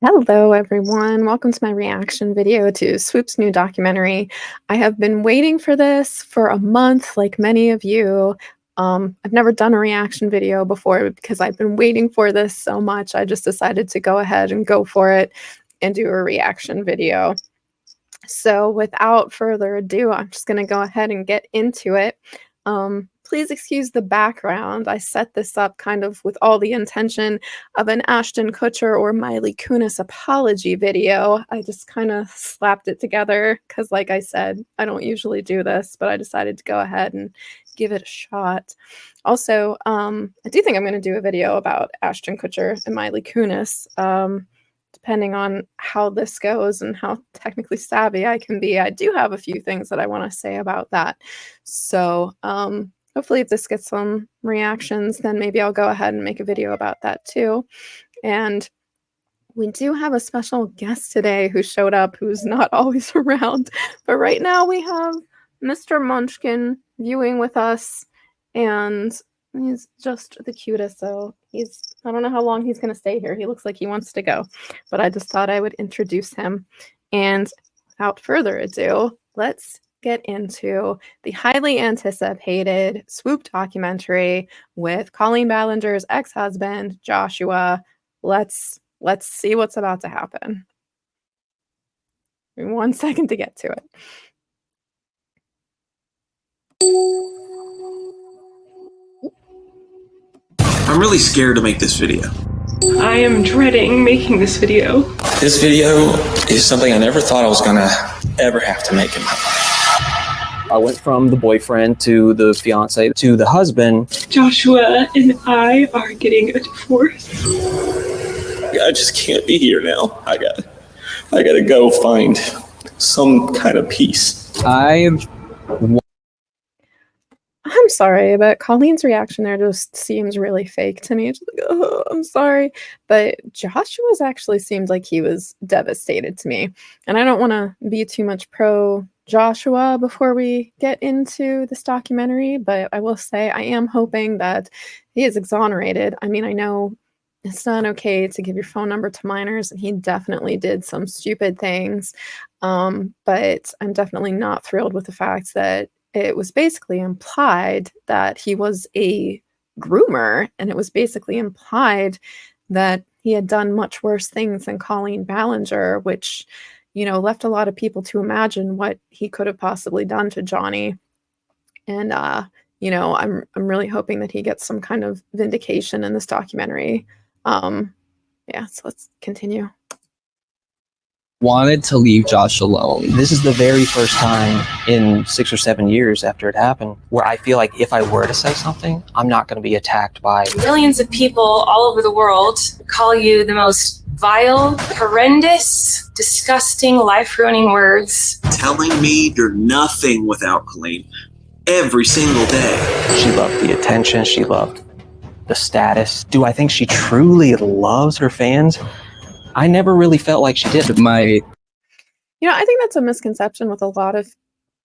Hello, everyone. Welcome to my reaction video to Swoop's new documentary. I have been waiting for this for a month, like many of you. I've never done a reaction video before because I've been waiting for this so much. I just decided to go ahead and go for it and do a reaction video. So without further ado, I'm just going to go ahead and get into it. Please excuse the background. I set this up kind of with all the intention of an Ashton Kutcher or Miley Kunis apology video. I just kind of slapped it together because, like I said, I don't usually do this, but I decided to go ahead and give it a shot. Also, I do think I'm going to do a video about Ashton Kutcher and Miley Kunis. Depending on how this goes and how technically savvy I can be, I do have a few things that I want to say about that. So hopefully if this gets some reactions, then maybe I'll go ahead and make a video about that too. And we do have a special guest today who showed up, who's not always around. But right now we have Mr. Munchkin viewing with us, and he's just the cutest. So I don't know how long he's going to stay here. He looks like he wants to go, but I just thought I would introduce him. And without further ado, let's get into the highly anticipated Swoop documentary with Colleen Ballinger's ex-husband, Joshua. Let's see what's about to happen. 1 second to get to it. I'm really scared to make this video. I am dreading making this video. This video is something I never thought I was gonna ever have to make in my life. I went from the boyfriend to the fiance to the husband. Joshua and I are getting a divorce. I just can't be here now. I gotta go find some kind of peace. I'm sorry, but Colleen's reaction there just seems really fake to me. Just like, oh, I'm sorry. But Joshua's actually seemed like he was devastated to me. And I don't want to be too much pro Joshua before we get into this documentary, but I will say I am hoping that he is exonerated. I mean, I know it's not okay to give your phone number to minors, and he definitely did some stupid things. But I'm definitely not thrilled with the fact that it was basically implied that he was a groomer, and it was basically implied that he had done much worse things than Colleen Ballinger, which, you know, left a lot of people to imagine what he could have possibly done to Johnny. And you know, I'm really hoping that he gets some kind of vindication in this documentary. Yeah, so let's continue. Wanted to leave Josh alone. This is the very first time in 6 or 7 years after it happened where I feel like if I were to say something, I'm not going to be attacked by millions of people all over the world call you the most vile, horrendous, disgusting, life-ruining words. Telling me you're nothing without Colleen every single day. She loved the attention. She loved the status. Do I think she truly loves her fans? I never really felt like she did. You know, I think that's a misconception with a lot of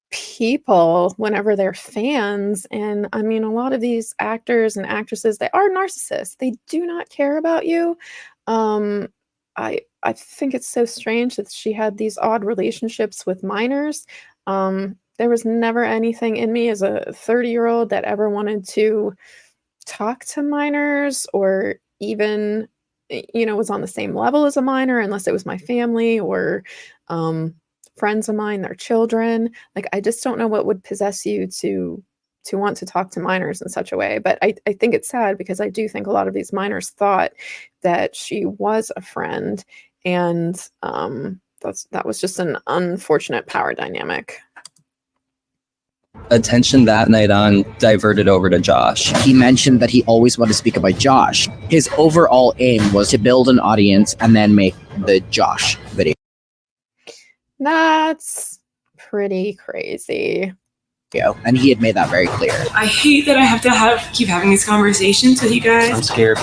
people whenever they're fans. And I mean, a lot of these actors and actresses, they are narcissists. They do not care about you. I think it's so strange that she had these odd relationships with minors. There was never anything in me as a 30-year-old that ever wanted to talk to minors or even, you know, was on the same level as a minor, unless it was my family or friends of mine, their children. Like, I just don't know what would possess you to want to talk to minors in such a way. But I think it's sad because I do think a lot of these minors thought that she was a friend, and that was just an unfortunate power dynamic. Attention that night on diverted over to Josh. He mentioned that he always wanted to speak about Josh. His overall aim was to build an audience and then make the Josh video. That's pretty crazy. And he had made that very clear. I hate that I have to keep having these conversations with you guys. I'm scared.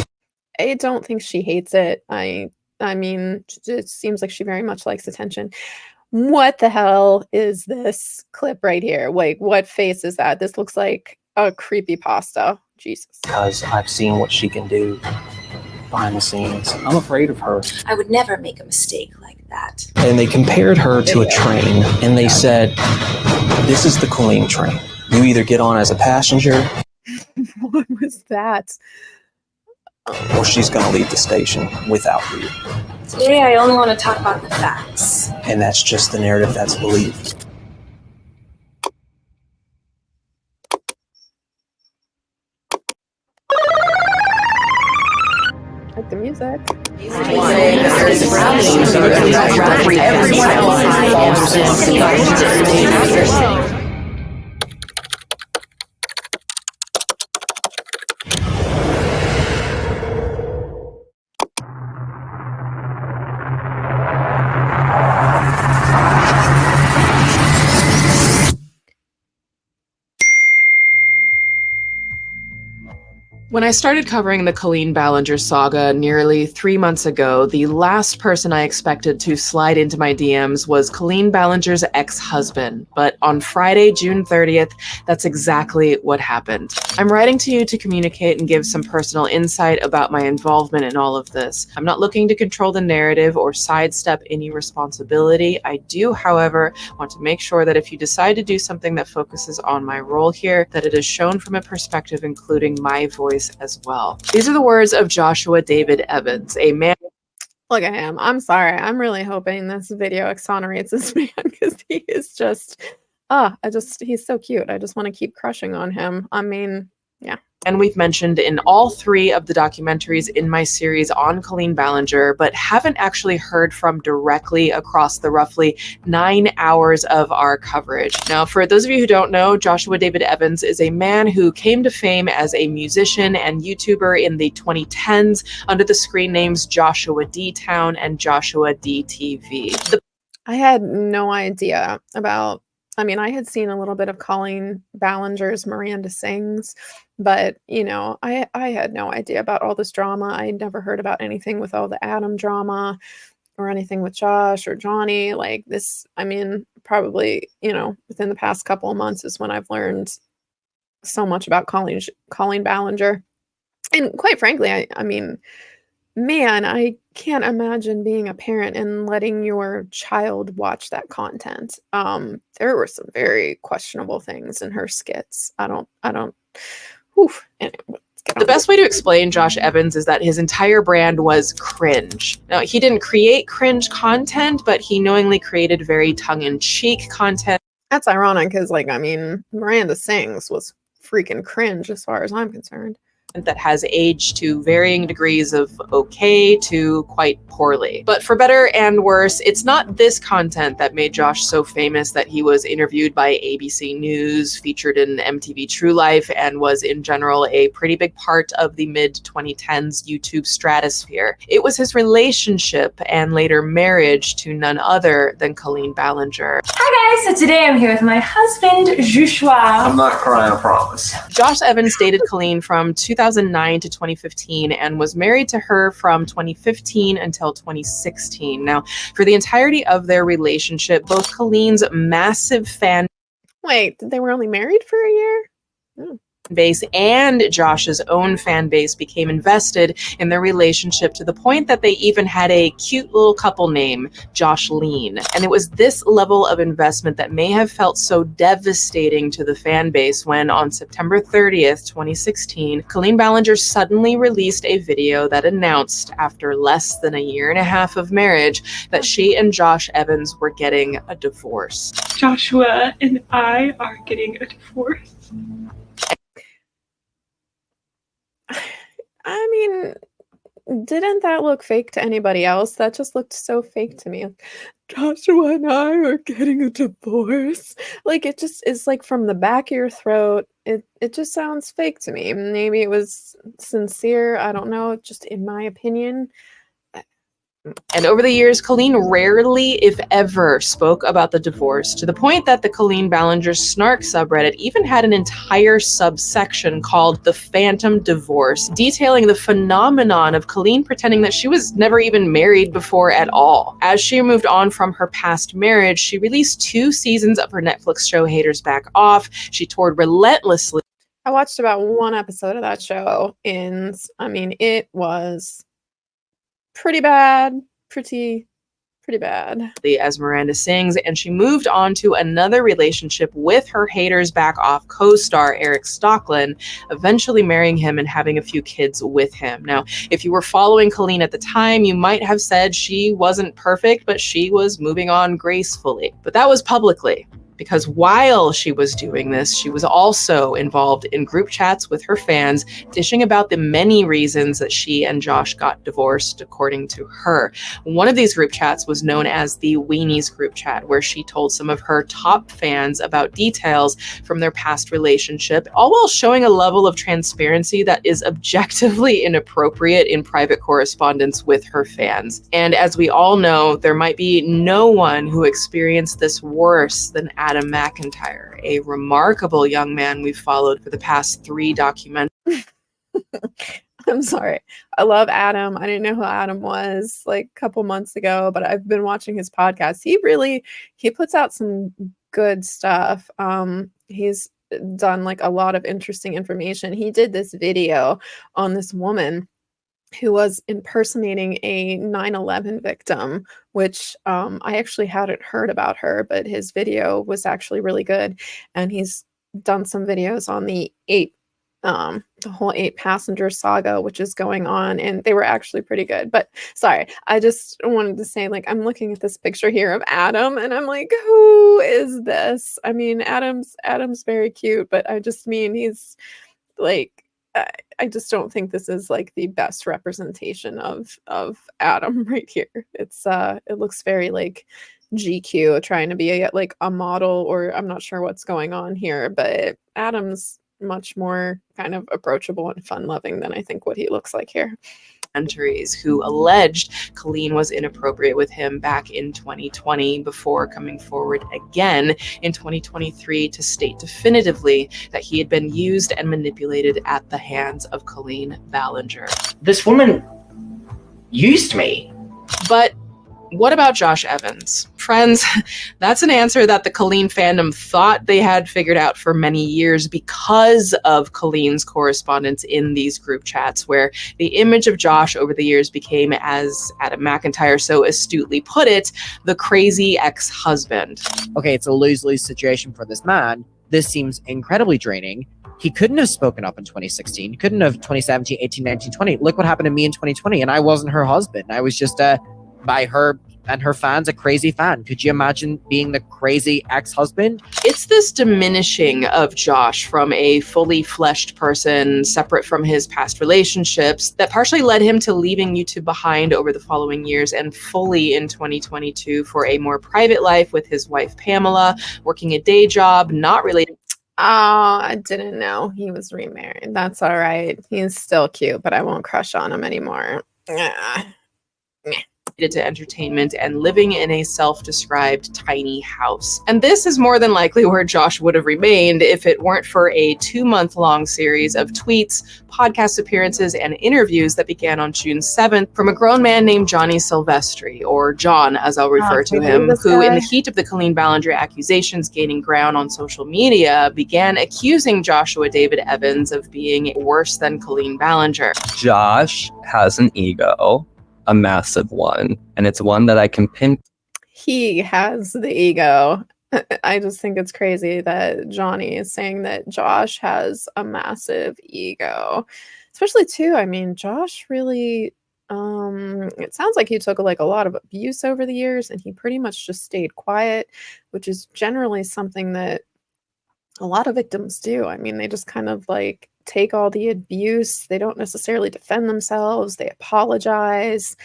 I don't think she hates it. I mean, it seems like she very much likes attention. What the hell is this clip right here? Like, what face is that? This looks like a creepypasta. Jesus. Because I've seen what she can do behind the scenes. I'm afraid of her. I would never make a mistake like that. And they compared her to a train, and they said, this is the Colleen train. You either get on as a passenger, What was that? or she's going to leave the station without you. Today, I only want to talk about the facts. And that's just the narrative that's believed. Like the music. When I started covering the Colleen Ballinger saga nearly 3 months ago, the last person I expected to slide into my DMs was Colleen Ballinger's ex-husband. But on Friday, June 30th, that's exactly what happened. I'm writing to you to communicate and give some personal insight about my involvement in all of this. I'm not looking to control the narrative or sidestep any responsibility. I do, however, want to make sure that if you decide to do something that focuses on my role here, that it is shown from a perspective including my voice as well. These are the words of Joshua David Evans, a man. Look at him. I'm sorry. I'm really hoping this video exonerates this man because he is just, he's so cute. I just want to keep crushing on him. I mean, yeah. And we've mentioned in all 3 of the documentaries in my series on Colleen Ballinger, but haven't actually heard from directly across the roughly 9 hours of our coverage. Now, for those of you who don't know, Joshua David Evans is a man who came to fame as a musician and YouTuber in the 2010s under the screen names Joshua D Town and Joshua D TV. I had no idea about, I mean, I had seen a little bit of Colleen Ballinger's Miranda Sings, but, you know, I had no idea about all this drama. I had never heard about anything with all the Adam drama or anything with Josh or Johnny. Like this, I mean, probably, you know, within the past couple of months is when I've learned so much about Colleen Ballinger. And quite frankly, I mean, man, I can't imagine being a parent and letting your child watch that content. There were some very questionable things in her skits. I don't, whew. Anyway, let's get on. The best way to explain Josh Evans is that his entire brand was cringe. Now, he didn't create cringe content, but he knowingly created very tongue-in-cheek content. That's ironic because, like, I mean, Miranda Sings was freaking cringe as far as I'm concerned. That has aged to varying degrees of okay to quite poorly. But for better and worse, it's not this content that made Josh so famous that he was interviewed by ABC News, featured in MTV True Life, and was in general a pretty big part of the mid-2010s YouTube stratosphere. It was his relationship and later marriage to none other than Colleen Ballinger. Hi guys, so today I'm here with my husband, Joshua. I'm not crying, I promise. Josh Evans dated Colleen from 2009 to 2015 and was married to her from 2015 until 2016. Now, for the entirety of their relationship, both Colleen's massive fan Wait, they were only married for a year? Oh. base and Josh's own fan base became invested in their relationship to the point that they even had a cute little couple name, Joshleen. And it was this level of investment that may have felt so devastating to the fan base when on September 30th, 2016, Colleen Ballinger suddenly released a video that announced, after less than a year and a half of marriage, that she and Josh Evans were getting a divorce. Joshua and I are getting a divorce. I mean, didn't that look fake to anybody else? That just looked so fake to me. Joshua and I are getting a divorce. Like, it just is like from the back of your throat. It just sounds fake to me. Maybe it was sincere. I don't know. Just in my opinion. And over the years, Colleen rarely, if ever, spoke about the divorce, to the point that the Colleen Ballinger Snark subreddit even had an entire subsection called The Phantom Divorce, detailing the phenomenon of Colleen pretending that she was never even married before at all. As she moved on from her past marriage, she released 2 seasons of her Netflix show Haters Back Off. She toured relentlessly. I watched about 1 episode of that show, and I mean, it was pretty bad. Pretty bad. As Miranda sings, and she moved on to another relationship with her haters back off co-star Eric Stockland, eventually marrying him and having a few kids with him. Now, if you were following Colleen at the time, you might have said she wasn't perfect, but she was moving on gracefully. But that was publicly. Because while she was doing this, she was also involved in group chats with her fans, dishing about the many reasons that she and Josh got divorced, according to her. One of these group chats was known as the Weenies group chat, where she told some of her top fans about details from their past relationship, all while showing a level of transparency that is objectively inappropriate in private correspondence with her fans. And as we all know, there might be no one who experienced this worse than Adam McIntyre, a remarkable young man we've followed for the past 3 documentaries. I'm sorry. I love Adam. I didn't know who Adam was like a couple months ago, but I've been watching his podcast. He puts out some good stuff. He's done like a lot of interesting information. He did this video on this woman who was impersonating a 9/11 victim, which I actually hadn't heard about her, but his video was actually really good. And he's done some videos on the whole 8-passenger saga, which is going on, and they were actually pretty good. But sorry, I just wanted to say, like, I'm looking at this picture here of Adam, and I'm like, who is this? I mean, Adam's very cute, but I just mean he's like, I just don't think this is like the best representation of Adam right here. It looks very like GQ trying to be like a model, or I'm not sure what's going on here, but Adam's much more kind of approachable and fun loving than I think what he looks like here. Who alleged Colleen was inappropriate with him back in 2020 before coming forward again in 2023 to state definitively that he had been used and manipulated at the hands of Colleen Ballinger. This woman used me. But what about Josh Evans? Friends, that's an answer that the Colleen fandom thought they had figured out for many years because of Colleen's correspondence in these group chats, where the image of Josh over the years became, as Adam McIntyre so astutely put it, the crazy ex-husband. Okay, it's a lose-lose situation for this man. This seems incredibly draining. He couldn't have spoken up in 2016. He couldn't have 2017, 18, 19, 20. Look what happened to me in 2020, and I wasn't her husband. I was just by her and her fans, a crazy fan. Could you imagine being the crazy ex-husband? It's this diminishing of Josh from a fully fleshed person separate from his past relationships that partially led him to leaving YouTube behind over the following years and fully in 2022 for a more private life with his wife Pamela, working a day job not related. Oh, I didn't know he was remarried. That's all right. He's still cute, but I won't crush on him anymore. To entertainment and living in a self-described tiny house. And this is more than likely where Josh would have remained if it weren't for a 2-month-long series of tweets, podcast appearances, and interviews that began on June 7th from a grown man named Johnny Silvestri, or John as I'll refer to him, who in the heat of the Colleen Ballinger accusations gaining ground on social media began accusing Joshua David Evans of being worse than Colleen Ballinger. Josh has an ego, a massive one, and it's one that I can pin. He has the ego. I just think it's crazy that Johnny is saying that Josh has a massive ego, especially too. I mean, Josh really, it sounds like he took like a lot of abuse over the years, and he pretty much just stayed quiet, which is generally something that a lot of victims do. I mean, they just kind of like take all the abuse. They don't necessarily defend themselves. They apologize.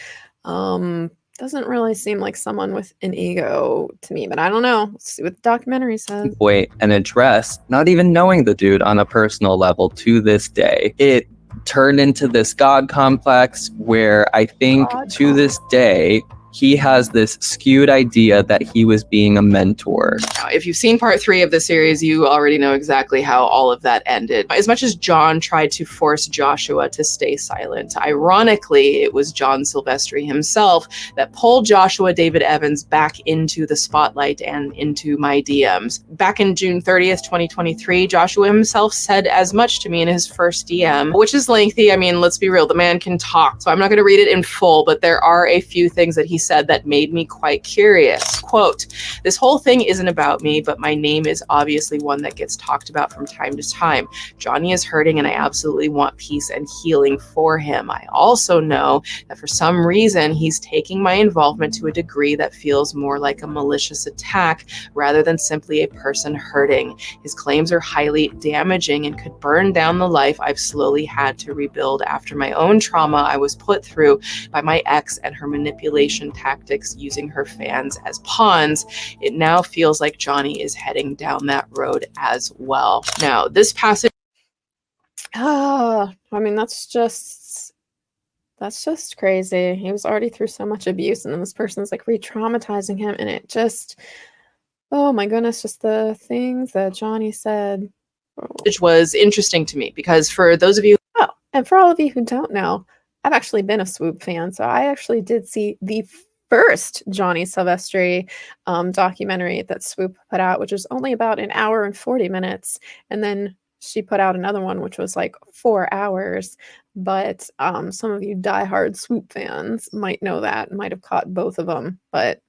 Doesn't really seem like someone with an ego to me, but I don't know. Let's see what the documentary says. Wait, and address, not even knowing the dude on a personal level to this day. It turned into this God complex where I think to this day, he has this skewed idea that he was being a mentor. Now, if you've seen part 3 of the series, you already know exactly how all of that ended. As much as John tried to force Joshua to stay silent, ironically, it was John Silvestri himself that pulled Joshua David Evans back into the spotlight and into my DMs. Back in June 30th, 2023, Joshua himself said as much to me in his first DM, which is lengthy. I mean, let's be real, the man can talk. So I'm not going to read it in full, but there are a few things that he said that made me quite curious. Quote, "This whole thing isn't about me, but my name is obviously one that gets talked about from time to time. Johnny is hurting and I absolutely want peace and healing for him. I also know that for some reason he's taking my involvement to a degree that feels more like a malicious attack rather than simply a person hurting. His claims are highly damaging and could burn down the life I've slowly had to rebuild after my own trauma I was put through by my ex and her manipulation tactics using her fans as pawns. It now feels like Johnny is heading down that road as well." Now, this passage. I mean, that's just crazy. He was already through so much abuse, and then this person's like re-traumatizing him, and it just, oh my goodness, just the things that Johnny said. Which was interesting to me because for those of you. Oh, and for all of you who don't know, I've actually been a Swoop fan, so I actually did see the first Johnny Silvestri documentary that Swoop put out, which was only about an hour and 40 minutes. And then she put out another one, which was like 4 hours. But some of you diehard Swoop fans might know that, might have caught both of them. But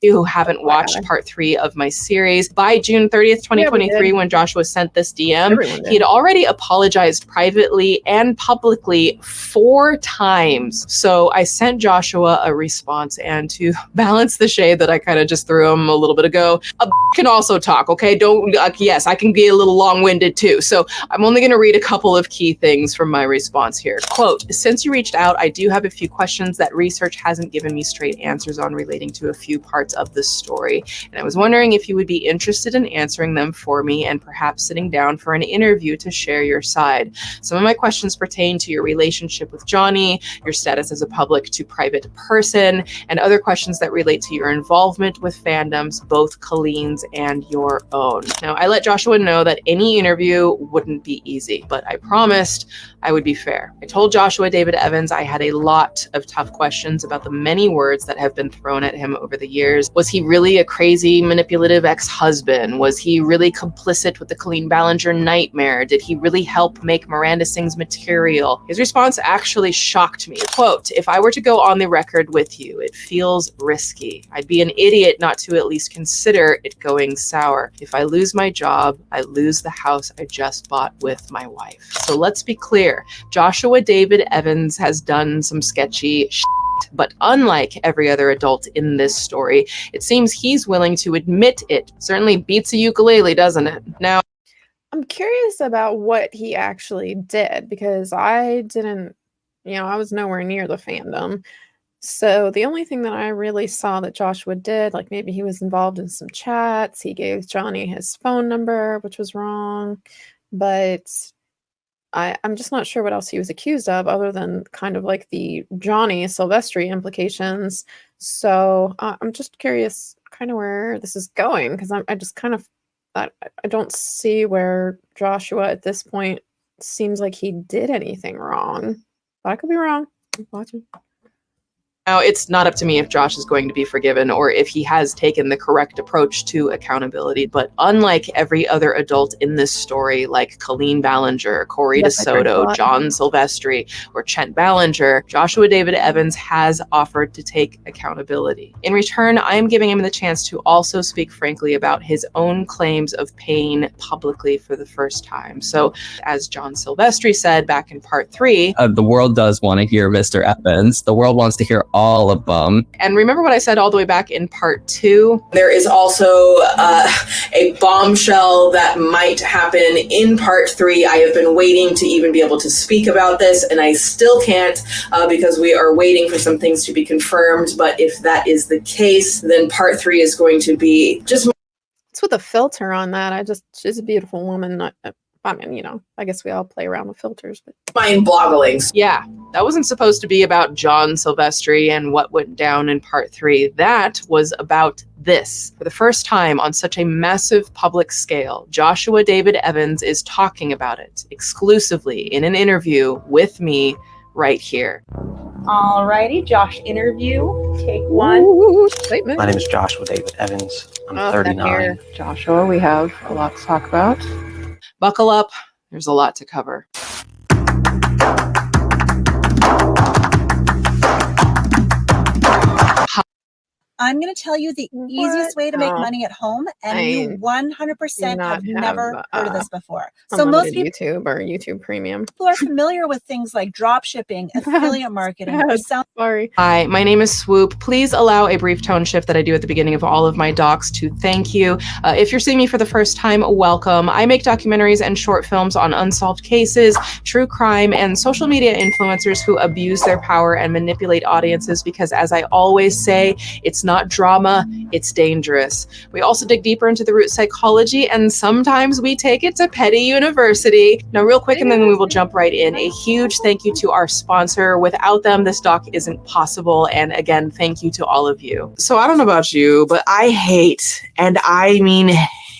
who haven't watched part 3 of my series, by June 30th, 2023, when Joshua sent this DM, he had already apologized privately and publicly 4 times. So I sent Joshua a response, and to balance the shade that I kind of just threw him a little bit ago, a can also talk, okay? Don't, yes, I can be a little long-winded too. So I'm only going to read a couple of key things from my response here. Quote, "Since you reached out, I do have a few questions that research hasn't given me straight answers on relating to a few parts of the story. And I was wondering if you would be interested in answering them for me and perhaps sitting down for an interview to share your side. Some of my questions pertain to your relationship with Johnny, your status as a public to private person, and other questions that relate to your involvement with fandoms, both Colleen's and your own." Now, I let Joshua know that any interview wouldn't be easy, but I promised I would be fair. I told Joshua David Evans I had a lot of tough questions about the many words that have been thrown at him over the years. Was he really a crazy, manipulative ex-husband? Was he really complicit with the Colleen Ballinger nightmare? Did he really help make Miranda Sings material? His response actually shocked me. Quote, "If I were to go on the record with you, it feels risky. I'd be an idiot not to at least consider it going sour. If I lose my job, I lose the house I just bought with my wife." So let's be clear. Joshua David Evans has done some sketchy shit, but unlike every other adult in this story, it seems he's willing to admit it. Certainly beats a ukulele, doesn't it? Now, I'm curious about what he actually did, because I didn't, I was nowhere near the fandom. So the only thing that I really saw that Joshua did, like maybe he was involved in some chats, he gave Johnny his phone number, which was wrong, but I'm just not sure what else he was accused of other than kind of like the Johnny Silvestri implications. So I'm just curious kind of where this is going, because I just kind of, I don't see where Joshua at this point seems like he did anything wrong. But I could be wrong. I'm watching. Now, it's not up to me if Josh is going to be forgiven or if he has taken the correct approach to accountability. But unlike every other adult in this story, like Colleen Ballinger, Corey DeSoto, John Silvestri, or Chent Ballinger, Joshua David Evans has offered to take accountability. In return, I am giving him the chance to also speak frankly about his own claims of pain publicly for the first time. So, as John Silvestri said back in part 3, the world does want to hear Mr. Evans. The world wants to hear all of them. And remember what I said all the way back in part 2? There is also a bombshell that might happen in part 3. I have been waiting to even be able to speak about this, and I still can't because we are waiting for some things to be confirmed. But if that is the case, then part 3 is going to be just... It's with a filter on that. She's a beautiful woman. I mean, you know, I guess we all play around with filters, but mind-boggling. Yeah, that wasn't supposed to be about John Silvestri and what went down in part 3. That was about this. For the first time on such a massive public scale, Joshua David Evans is talking about it exclusively in an interview with me right here. Alrighty, Josh interview, take one. Ooh, excitement. My name is Joshua David Evans. I'm 39. Joshua, we have a lot to talk about. Buckle up, there's a lot to cover. I'm going to tell you the easiest way to make money at home, and you 100% have never heard of this before. So most people YouTube or YouTube Premium are familiar with things like drop shipping, affiliate marketing, or Sorry. Hi, my name is Swoop. Please allow a brief tone shift that I do at the beginning of all of my docs to thank you. If you're seeing me for the first time, welcome. I make documentaries and short films on unsolved cases, true crime, and social media influencers who abuse their power and manipulate audiences because, as I always say, it's not drama, it's dangerous. We also dig deeper into the root psychology, and sometimes we take it to Petty University. Now, real quick, and then we will jump right in. A huge thank you to our sponsor. Without them, this doc isn't possible. And again, thank you to all of you. So I don't know about you, but I hate, and I mean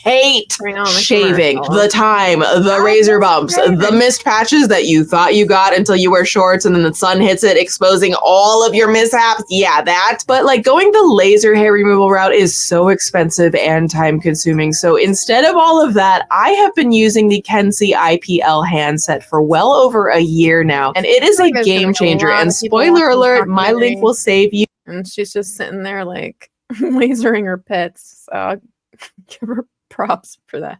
hate shaving, the time, the razor bumps, the missed patches that you thought you got until you wear shorts and then the sun hits it, exposing all of your mishaps. Yeah, that. But like going the laser hair removal route is so expensive and time consuming. So instead of all of that, I have been using the Kenzie IPL handset for well over a year now. And it is a game changer. And spoiler alert, my link will save you. And she's just sitting there like lasering her pits. So give her props for that.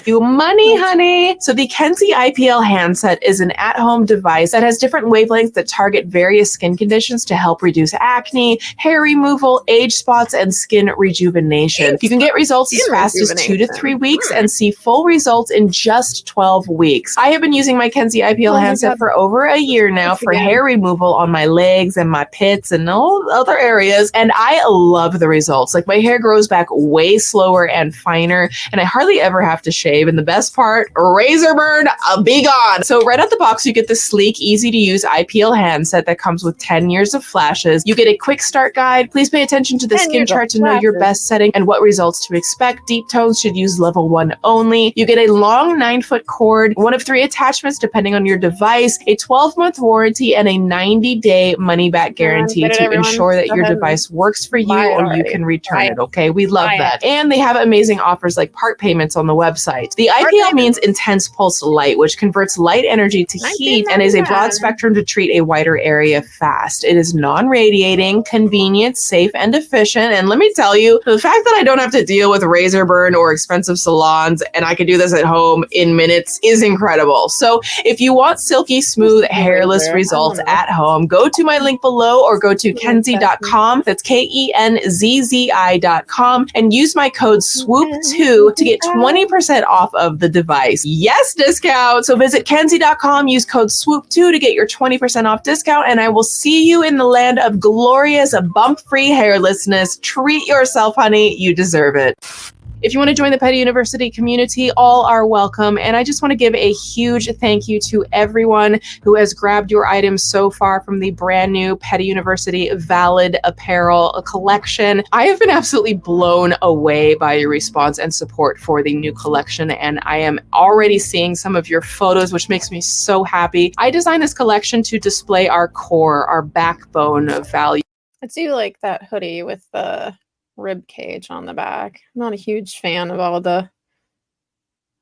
You money, honey. So the Kenzie IPL handset is an at-home device that has different wavelengths that target various skin conditions to help reduce acne, hair removal, age spots, and skin rejuvenation. You can get results as fast as 2 to 3 weeks and see full results in just 12 weeks. I have been using my Kenzie IPL handset for over a year now for hair removal on my legs and my pits and all other areas, and I love the results. Like, my hair grows back way slower and finer, and I hardly ever have to shave. And the best part, razor burn, be gone. So right out the box, you get the sleek, easy to use IPL handset that comes with 10 years of flashes. You get a quick start guide. Please pay attention to the skin chart to know your best setting and what results to expect. Deep tones should use level 1 only. You get a long 9-foot cord, 1 of 3 attachments depending on your device, a 12-month warranty, and a 90-day money-back guarantee to ensure that your device works for you or you can return it. Okay, we love that. And they have amazing offers like part payments on the website. The IPL means intense pulsed light, which converts light energy to heat and is a broad spectrum to treat a wider area fast. It is non-radiating, convenient, safe, and efficient. And let me tell you, the fact that I don't have to deal with razor burn or expensive salons and I can do this at home in minutes is incredible. So if you want silky, smooth, hairless results at home, go to my link below or go to kenzie.com. That's KENZZI.com and use my code SWOOP2 to get 20% off of the device. Yes, discount. So visit kenzie.com, use code SWOOP2 to get your 20% off discount, and I will see you in the land of glorious bump-free hairlessness. Treat yourself, honey. You deserve it. If you want to join the Petty University community, all are welcome. And I just want to give a huge thank you to everyone who has grabbed your items so far from the brand new Petty University Valid Apparel collection. I have been absolutely blown away by your response and support for the new collection. And I am already seeing some of your photos, which makes me so happy. I designed this collection to display our core, our backbone of value. I do like that hoodie with the rib cage on the back. I'm not a huge fan of all the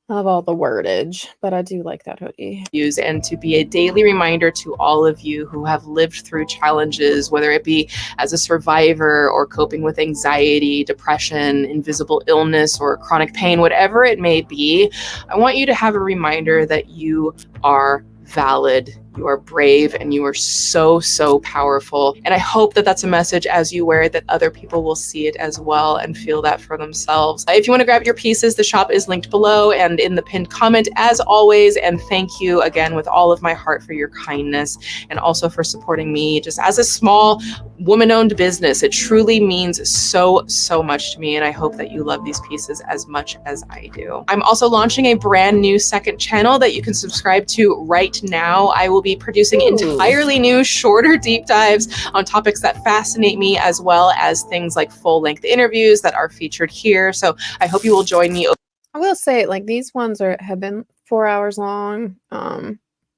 wordage, but I do like that hoodie. And to be a daily reminder to all of you who have lived through challenges, whether it be as a survivor or coping with anxiety, depression, invisible illness, or chronic pain, whatever it may be, I want you to have a reminder that you are valid. You are brave and you are so, so powerful. And I hope that that's a message as you wear it, that other people will see it as well and feel that for themselves. If you want to grab your pieces, the shop is linked below and in the pinned comment as always. And thank you again with all of my heart for your kindness and also for supporting me just as a small woman-owned business. It truly means so, so much to me, and I hope that you love these pieces as much as I do. I'm also launching a brand new second channel that you can subscribe to right now. I will be producing entirely new, shorter deep dives on topics that fascinate me, as well as things like full-length interviews that are featured here. So I hope you will join me. I will say, like, these ones have been 4 hours long.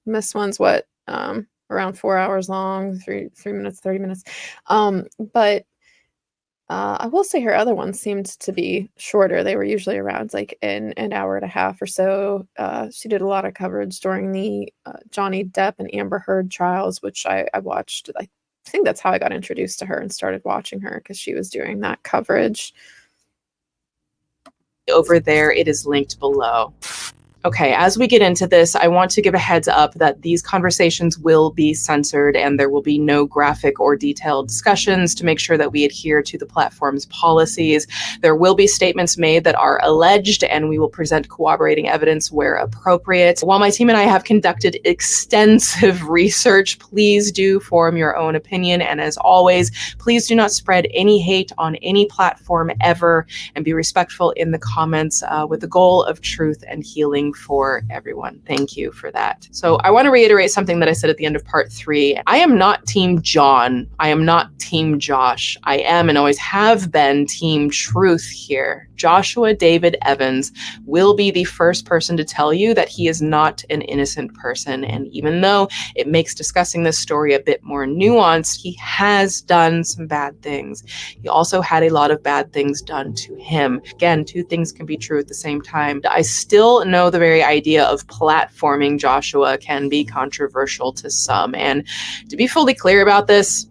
This one's what, around 4 hours long, 3 minutes, 30 minutes. But I will say her other ones seemed to be shorter. They were usually around like an hour and a half or so. She did a lot of coverage during the Johnny Depp and Amber Heard trials, which I watched. I think that's how I got introduced to her and started watching her, because she was doing that coverage. Over there, it is linked below. Okay, as we get into this, I want to give a heads up that these conversations will be censored and there will be no graphic or detailed discussions to make sure that we adhere to the platform's policies. There will be statements made that are alleged, and we will present corroborating evidence where appropriate. While my team and I have conducted extensive research, please do form your own opinion. And as always, please do not spread any hate on any platform ever, and be respectful in the comments with the goal of truth and healing for everyone. Thank you for that. So I want to reiterate something that I said at the end of part 3. I am not Team John. I am not Team Josh. I am and always have been Team Truth here. Joshua David Evans will be the first person to tell you that he is not an innocent person. And even though it makes discussing this story a bit more nuanced, he has done some bad things. He also had a lot of bad things done to him. Again, two things can be true at the same time. I still know the very idea of platforming Joshua can be controversial to some. And to be fully clear about this,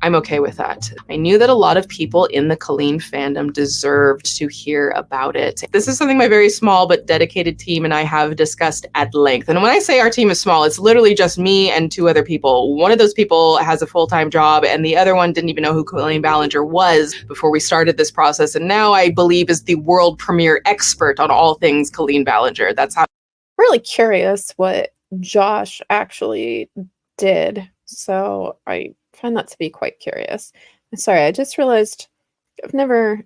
I'm okay with that. I knew that a lot of people in the Colleen fandom deserved to hear about it. This is something my very small but dedicated team and I have discussed at length. And when I say our team is small, it's literally just me and 2 other people. One of those people has a full-time job, and the other one didn't even know who Colleen Ballinger was before we started this process. And now I believe is the world premier expert on all things Colleen Ballinger. That's how. I'm really curious what Josh actually did. So I find that to be quite curious. Sorry, I just realized I've never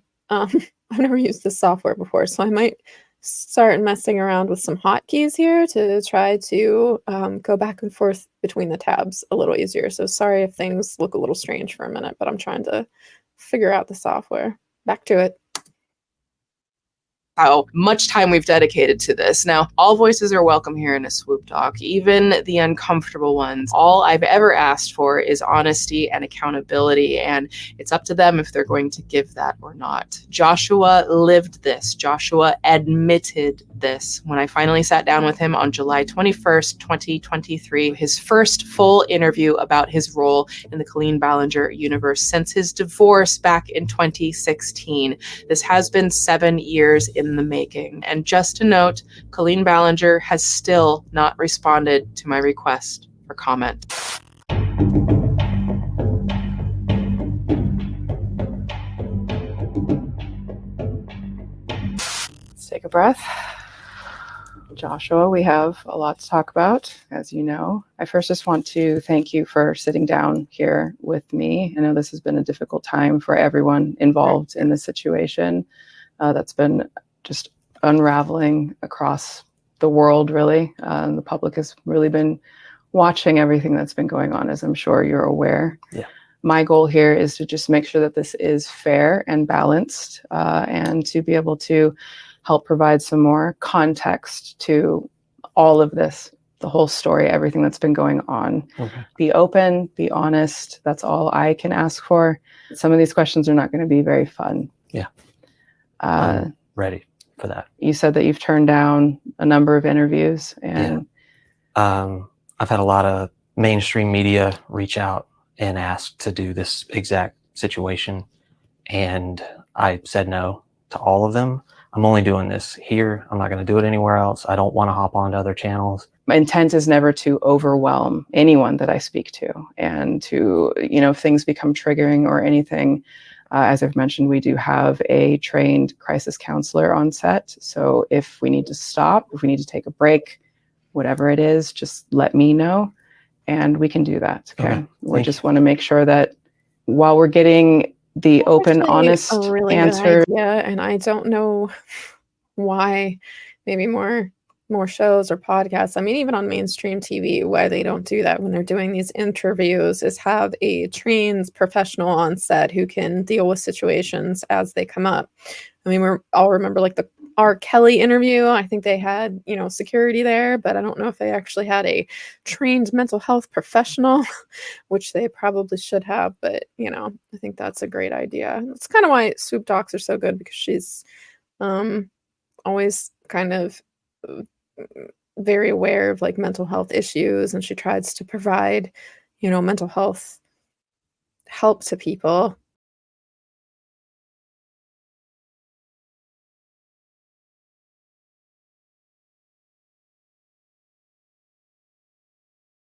used this software before, so I might start messing around with some hotkeys here to try to go back and forth between the tabs a little easier. So sorry if things look a little strange for a minute, but I'm trying to figure out the software. Back to it. How much time we've dedicated to this. Now, all voices are welcome here in a Swoop Talk, even the uncomfortable ones. All I've ever asked for is honesty and accountability, and it's up to them if they're going to give that or not. Joshua lived this. Joshua admitted this when I finally sat down with him on July 21st, 2023, his first full interview about his role in the Colleen Ballinger universe since his divorce back in 2016. This has been 7 years in the making. And just to note, Colleen Ballinger has still not responded to my request for comment. Let's take a breath. Joshua, we have a lot to talk about, as you know. I first just want to thank you for sitting down here with me. I know this has been a difficult time for everyone involved in this situation. That's been just unraveling across the world, really. The public has really been watching everything that's been going on, as I'm sure you're aware. Yeah. My goal here is to just make sure that this is fair and balanced, and to be able to help provide some more context to all of this, the whole story, everything that's been going on. Okay. Be open, be honest. That's all I can ask for. Some of these questions are not going to be very fun. Yeah. I'm ready for that. You said that you've turned down a number of interviews, and I've had a lot of mainstream media reach out and ask to do this exact situation, and I said no to all of them. I'm only doing this here. I'm not going to do it anywhere else. I don't want to hop onto other channels. My intent is never to overwhelm anyone that I speak to, and to, if things become triggering or anything, as I've mentioned, we do have a trained crisis counselor on set. So if we need to stop, if we need to take a break, whatever it is, just let me know and we can do that. Okay. We just want to make sure that while we're getting the open, honest a really answer. good idea, and I don't know why maybe more shows or podcasts, I mean, even on mainstream TV, why they don't do that when they're doing these interviews, is have a trained professional on set who can deal with situations as they come up. I mean, I'll remember like the R. Kelly interview. I think they had, security there, but I don't know if they actually had a trained mental health professional, which they probably should have. But, I think that's a great idea. That's kind of why Swoop Docs are so good, because she's always kind of very aware of like mental health issues, and she tries to provide, mental health help to people.